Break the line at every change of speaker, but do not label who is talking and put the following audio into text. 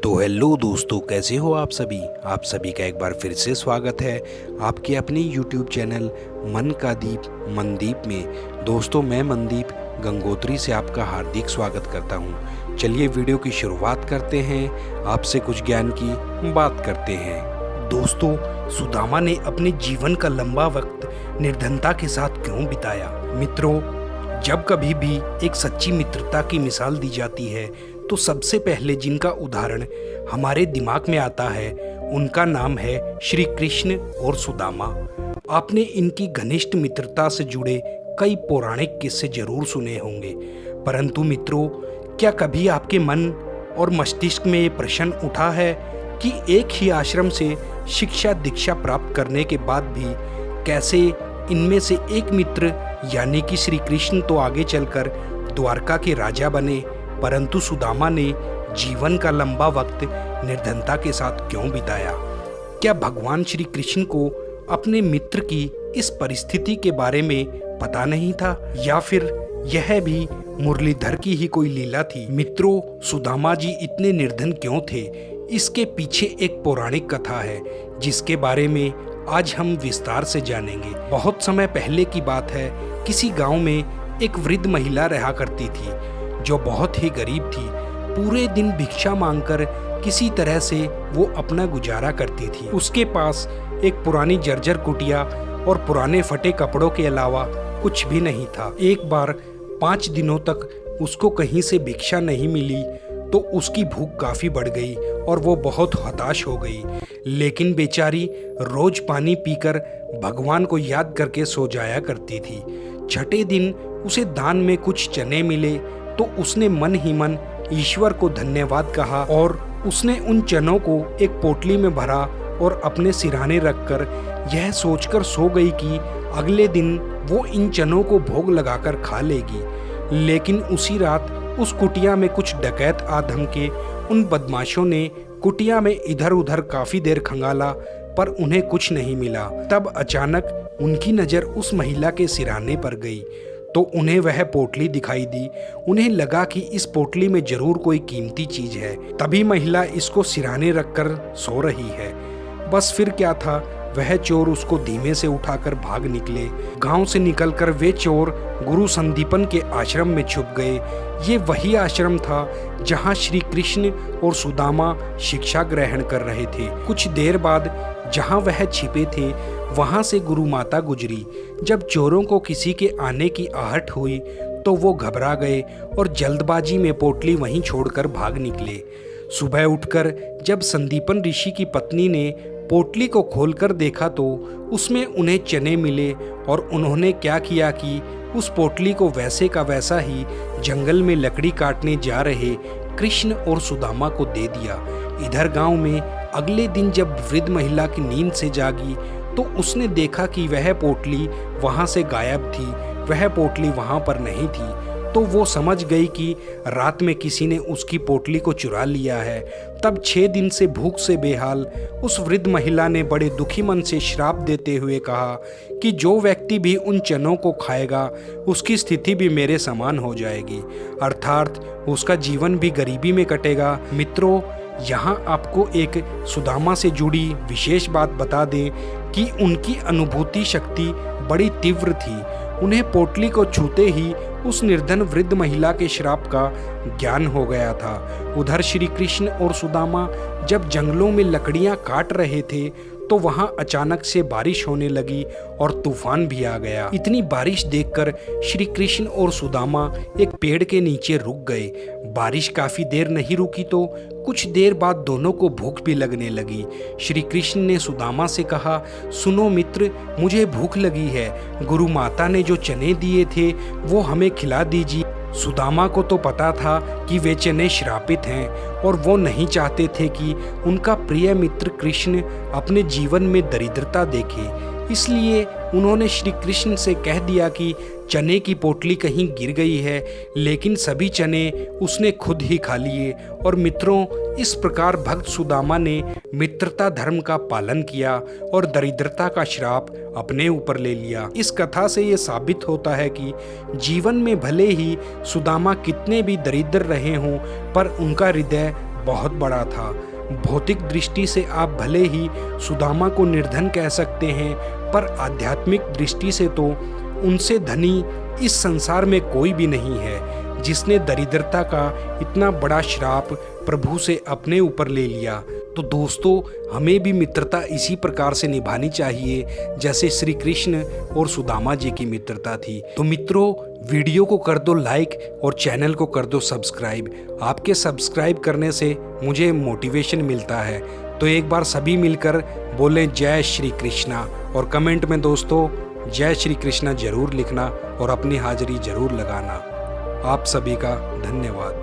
तो हेलो दोस्तों, कैसे हो आप सभी। आप सभी का एक बार फिर से स्वागत है आपके अपने YouTube चैनल मन का दीप मनदीप में। दोस्तों, मैं मनदीप गंगोत्री से आपका हार्दिक स्वागत करता हूं। चलिए वीडियो की शुरुआत करते हैं, आपसे कुछ ज्ञान की बात करते हैं। दोस्तों, सुदामा ने अपने जीवन का लंबा वक्त निर्धनता के साथ क्यों बिताया। मित्रों, जब कभी भी एक सच्ची मित्रता की मिसाल दी जाती है तो सबसे पहले जिनका उदाहरण हमारे दिमाग में आता है उनका नाम है श्री कृष्ण और सुदामा। आपने इनकी घनिष्ठ मित्रता से जुड़े कई पौराणिक किस्से जरूर सुने होंगे, परंतु मित्रों, क्या कभी आपके मन और मस्तिष्क में ये प्रश्न उठा है कि एक ही आश्रम से शिक्षा दीक्षा प्राप्त करने के बाद भी कैसे इनमें से एक मित्र यानी कि श्री कृष्ण तो आगे चलकर द्वारका के राजा बने, परंतु सुदामा ने जीवन का लंबा वक्त निर्धनता के साथ क्यों बिताया। क्या भगवान श्री कृष्ण को अपने मित्र की इस परिस्थिति के बारे में पता नहीं था, या फिर यह भी मुरलीधर की ही कोई लीला थी। मित्रों, सुदामा जी इतने निर्धन क्यों थे, इसके पीछे एक पौराणिक कथा है जिसके बारे में आज हम विस्तार से जानेंगे। बहुत समय पहले की बात है, किसी गांव में एक वृद्ध महिला रहा करती थी जो बहुत ही गरीब थी। पूरे दिन भिक्षा मांगकर किसी तरह से वो अपना गुजारा करती थी। उसके पास एक पुरानी जर्जर कुटिया और पुराने फटे कपड़ों के अलावा कुछ भी नहीं था। एक बार 5 दिनों तक उसको कहीं से भिक्षा नहीं मिली तो उसकी भूख काफी बढ़ गई और वो बहुत हताश हो गई। लेकिन बेचारी रोज पानी पीकर भगवान को याद करके सो जाया करती थी। छठे दिन उसे दान में कुछ चने मिले तो उसने मन ही मन ईश्वर को धन्यवाद कहा और उसने उन चनों को एक पोटली में भरा और अपने सिरहाने रखकर यह सोचकर सो गई कि अगले दिन वो इन चनों को भोग लगाकर खा लेगी। लेकिन उसी रात उस कुटिया में कुछ डकैत आ धमके। उन बदमाशों ने कुटिया में इधर उधर काफी देर खंगाला पर उन्हें कुछ नहीं मिला। तब अचानक उनकी नजर उस महिला के सिरहाने पर गई तो उन्हें वह पोटली दिखाई दी। उन्हें लगा कि इस पोटली में जरूर कोई कीमती चीज है, तभी महिला इसको सिरहाने रखकर सो रही है। बस फिर क्या था, वह चोर उसको धीमे से उठाकर भाग निकले। गांव से निकलकर वे चोर गुरु संदीपन के आश्रम में छुप गए। ये वही आश्रम था जहां श्री कृष्ण और सुदामा शिक्षा ग्रहण कर रहे थे। कुछ देर बाद जहां वह छिपे थे वहां से गुरु माता गुजरी। जब चोरों को किसी के आने की आहट हुई तो वो घबरा गए और जल्दबाजी में पोटली वहीं छोड़कर भाग निकले। सुबह उठकर जब संदीपन ऋषि की पत्नी ने पोटली को खोलकर देखा तो उसमें उन्हें चने मिले और उन्होंने क्या किया कि उस पोटली को वैसे का वैसा ही जंगल में लकड़ी काटने जा रहे कृष्ण और सुदामा को दे दिया। इधर गांव में अगले दिन जब वृद्ध महिला की नींद से जागी तो उसने देखा कि वह पोटली वहां से गायब थी। वह पोटली वहां पर नहीं थी तो वो समझ गई कि रात में किसी ने उसकी पोटली को चुरा लिया है। तब 6 दिन से भूख से बेहाल उस वृद्ध महिला ने बड़े दुखी मन से श्राप देते हुए कहा कि जो व्यक्ति भी उन चनों को खाएगा उसकी स्थिति भी मेरे समान हो जाएगी, अर्थात उसका जीवन भी गरीबी में कटेगा। मित्रों, यहाँ आपको एक सुदामा से जुड़ी विशेष बात बता दें कि उनकी अनुभूति शक्ति बड़ी तीव्र थी। उन्हें पोटली को छूते ही उस निर्धन वृद्ध महिला के श्राप का ज्ञान हो गया था। उधर श्री कृष्ण और सुदामा जब जंगलों में लकड़ियां काट रहे थे तो वहां अचानक से बारिश होने लगी और तूफान भी आ गया। इतनी बारिश देखकर श्री कृष्ण और सुदामा एक पेड़ के नीचे रुक गए। बारिश काफी देर नहीं रुकी तो कुछ देर बाद दोनों को भूख भी लगने लगी। श्री कृष्ण ने सुदामा से कहा, सुनो मित्र, मुझे भूख लगी है। गुरु माता ने जो चने दिए थे वो हमें खिला दीजिए। सुदामा को तो पता था कि वे चने श्रापित हैं और वो नहीं चाहते थे कि उनका प्रिय मित्र कृष्ण अपने जीवन में दरिद्रता देखे। इसलिए उन्होंने श्री कृष्ण से कह दिया कि चने की पोटली कहीं गिर गई है, लेकिन सभी चने उसने खुद ही खा लिए। और मित्रों, इस प्रकार भक्त सुदामा ने मित्रता धर्म का पालन किया और दरिद्रता का श्राप अपने ऊपर ले लिया। इस कथा से ये साबित होता है कि जीवन में भले ही सुदामा कितने भी दरिद्र रहे हों, पर उनका हृदय बहुत बड़ा था। भौतिक दृष्टि से आप भले ही सुदामा को निर्धन कह सकते हैं, पर आध्यात्मिक दृष्टि से तो उनसे धनी इस संसार में कोई भी नहीं है, जिसने दरिद्रता का इतना बड़ा श्राप प्रभु से अपने ऊपर ले लिया। तो दोस्तों, हमें भी मित्रता इसी प्रकार से निभानी चाहिए जैसे श्री कृष्ण और सुदामा जी की मित्रता थी। तो मित्रों, वीडियो को कर दो लाइक और चैनल को कर दो सब्सक्राइब। आपके सब्सक्राइब करने से मुझे मोटिवेशन मिलता है। तो एक बार सभी मिलकर बोलें जय श्री कृष्णा, और कमेंट में दोस्तों जय श्री कृष्णा जरूर लिखना और अपनी हाजिरी जरूर लगाना। आप सभी का धन्यवाद।